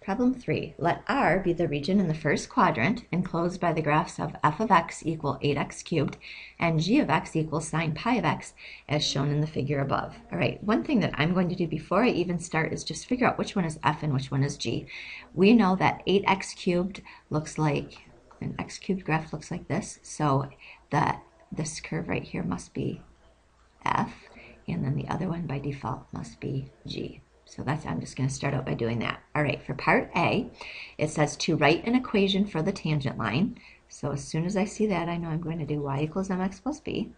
Problem 3. Let R be the region in the first quadrant enclosed by the graphs of f of x equal 8x cubed and g of x equals sine pi of x as shown in the figure above. All right, one thing that I'm going to do before I even start is just figure out which one is f and which one is g. We know that 8x cubed looks like, an x cubed graph looks like this, so this curve right here must be f, and then the other one by default must be g. So I'm just going to start out by doing that. All right, for part A, it says to write an equation for the tangent line. So as soon as I see that, I know I'm going to do y equals mx plus b.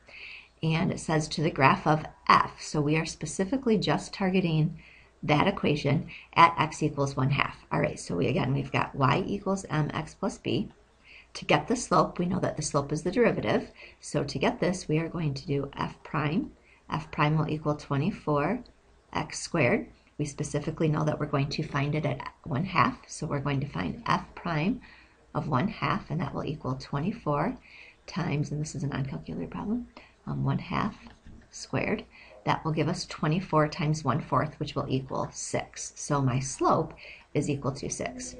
And it says to the graph of f. So we are specifically just targeting that equation at x equals 1/2. All right, so we've got y equals mx plus b. To get the slope, we know that the slope is the derivative. So to get this, we are going to do f prime. F prime will equal 24x squared. We specifically know that we're going to find it at 1/2, so we're going to find f prime of 1/2, and that will equal 24 times, and this is a non-calculator problem, 1/2 squared. That will give us 24 times 1/4, which will equal 6. So my slope is equal to 6.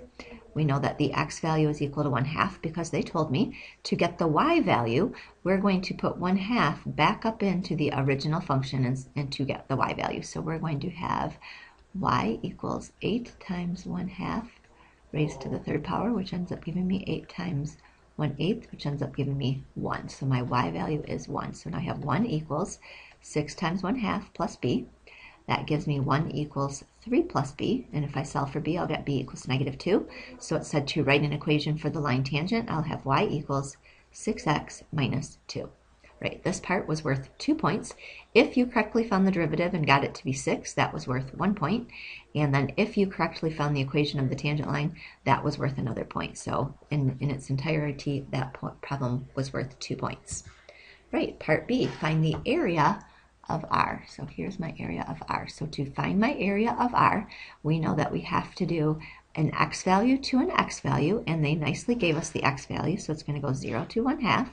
We know that the x value is equal to 1/2 because they told me to get the y value, we're going to put 1/2 back up into the original function and to get the y value. So we're going to have y equals 8 times 1/2 raised to the third power, which ends up giving me 8 times 1/8, which ends up giving me 1. So my y value is 1. So now I have 1 equals 6 times 1/2 plus b. That gives me 1 equals 3 plus b, and if I solve for b, I'll get b equals -2. So it said to write an equation for the line tangent, I'll have y equals 6x minus 2. Right, this part was worth 2 points. If you correctly found the derivative and got it to be 6, that was worth 1 point. And then if you correctly found the equation of the tangent line, that was worth another point. So in its entirety, that problem was worth 2 points. Right, part B, find the area of R. So here's my area of R. So to find my area of R, we know that we have to do an x value to an x value, and they nicely gave us the x value, so it's going to go 0 to 1/2,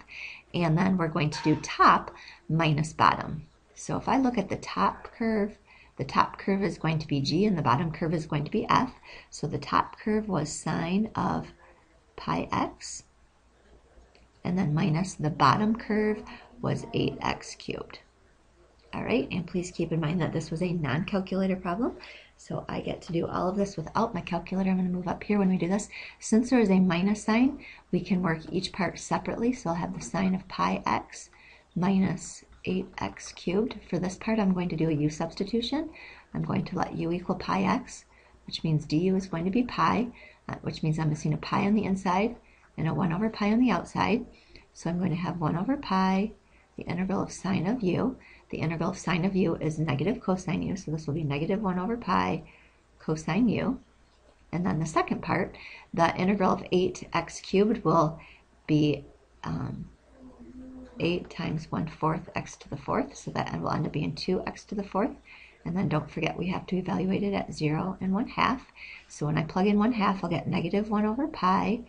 and then we're going to do top minus bottom. So if I look at the top curve is going to be g, and the bottom curve is going to be f. So the top curve was sine of pi x, and then minus the bottom curve was 8x cubed. All right, and please keep in mind that this was a non-calculator problem, so I get to do all of this without my calculator. I'm going to move up here when we do this. Since there is a minus sign, we can work each part separately, so I'll have the sine of pi x minus 8x cubed. For this part, I'm going to do a u substitution. I'm going to let u equal pi x, which means du is going to be pi, which means I'm missing a pi on the inside and a 1 over pi on the outside. So I'm going to have 1 over pi, the integral of sine of u. The integral of sine of u is negative cosine u, so this will be negative 1 over pi cosine u. And then the second part, the integral of 8x cubed will be 8 times 1/4 x to the 4th, so that will end up being 2x to the 4th. And then don't forget we have to evaluate it at 0 and 1/2. So when I plug in 1/2, I'll get negative 1 over pi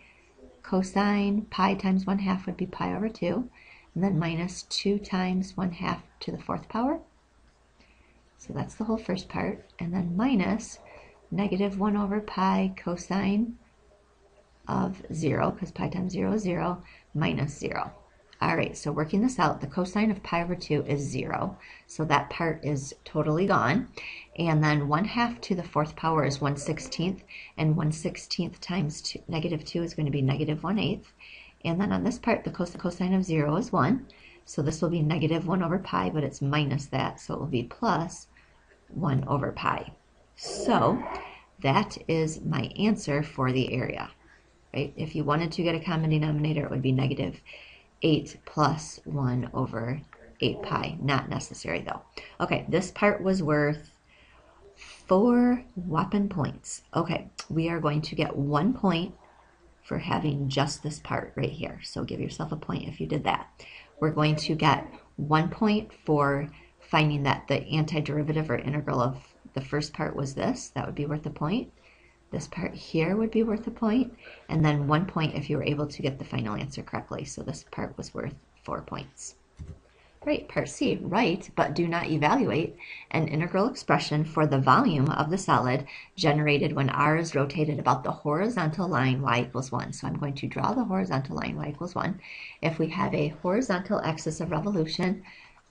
cosine pi times 1/2 would be pi over 2. And then minus 2 times 1/2 to the 4th power. So that's the whole first part. And then minus negative 1 over pi cosine of 0, because pi times 0 is 0, minus 0. All right, so working this out, the cosine of pi over 2 is 0. So that part is totally gone. And then 1/2 to the 4th power is 1/16, and 1/16 times negative 2 is going to be negative 1/8. And then on this part, the cosine of 0 is 1. So this will be negative 1 over pi, but it's minus that, so it will be plus 1 over pi. So that is my answer for the area. Right? If you wanted to get a common denominator, it would be negative 8 plus 1 over 8 pi. Not necessary, though. Okay, this part was worth 4 whopping points. Okay, we are going to get 1 point for having just this part right here. So give yourself a point if you did that. We're going to get 1 point for finding that the antiderivative or integral of the first part was this. That would be worth a point. This part here would be worth a point. And then 1 point if you were able to get the final answer correctly. So this part was worth 4 points. Right, part C, write but do not evaluate an integral expression for the volume of the solid generated when r is rotated about the horizontal line y equals 1. So I'm going to draw the horizontal line y equals 1. If we have a horizontal axis of revolution,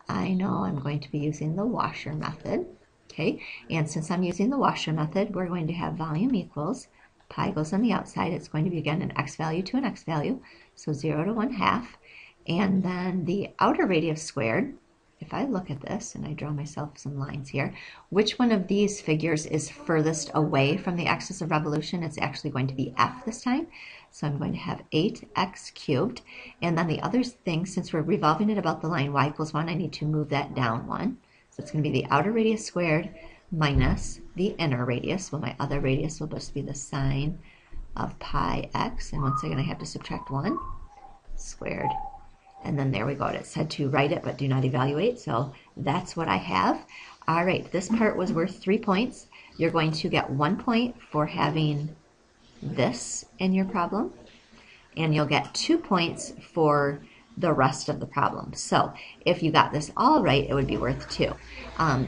I know I'm going to be using the washer method. Okay, and since I'm using the washer method, we're going to have volume equals pi goes on the outside. It's going to be, again, an x value to an x value, so 0 to 1/2. And then the outer radius squared, if I look at this and I draw myself some lines here, which one of these figures is furthest away from the axis of revolution? It's actually going to be f this time. So I'm going to have 8x cubed. And then the other thing, since we're revolving it about the line y equals 1, I need to move that down 1. So it's going to be the outer radius squared minus the inner radius. Well, my other radius will just be the sine of pi x. And once again, I have to subtract 1 squared. And then there we go. It said to write it but do not evaluate. So that's what I have. All right, this part was worth 3 points. You're going to get 1 point for having this in your problem. And you'll get 2 points for the rest of the problem. So if you got this all right, it would be worth 2.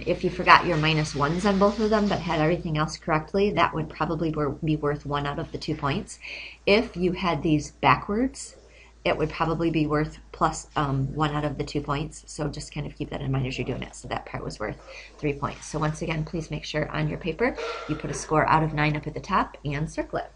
If you forgot your -1s on both of them but had everything else correctly, that would probably be worth 1 out of the 2 points. If you had these backwards, it would probably be worth plus 1 out of the 2 points. So just kind of keep that in mind as you're doing it. So that part was worth 3 points. So once again, please make sure on your paper you put a score out of 9 up at the top and circle it.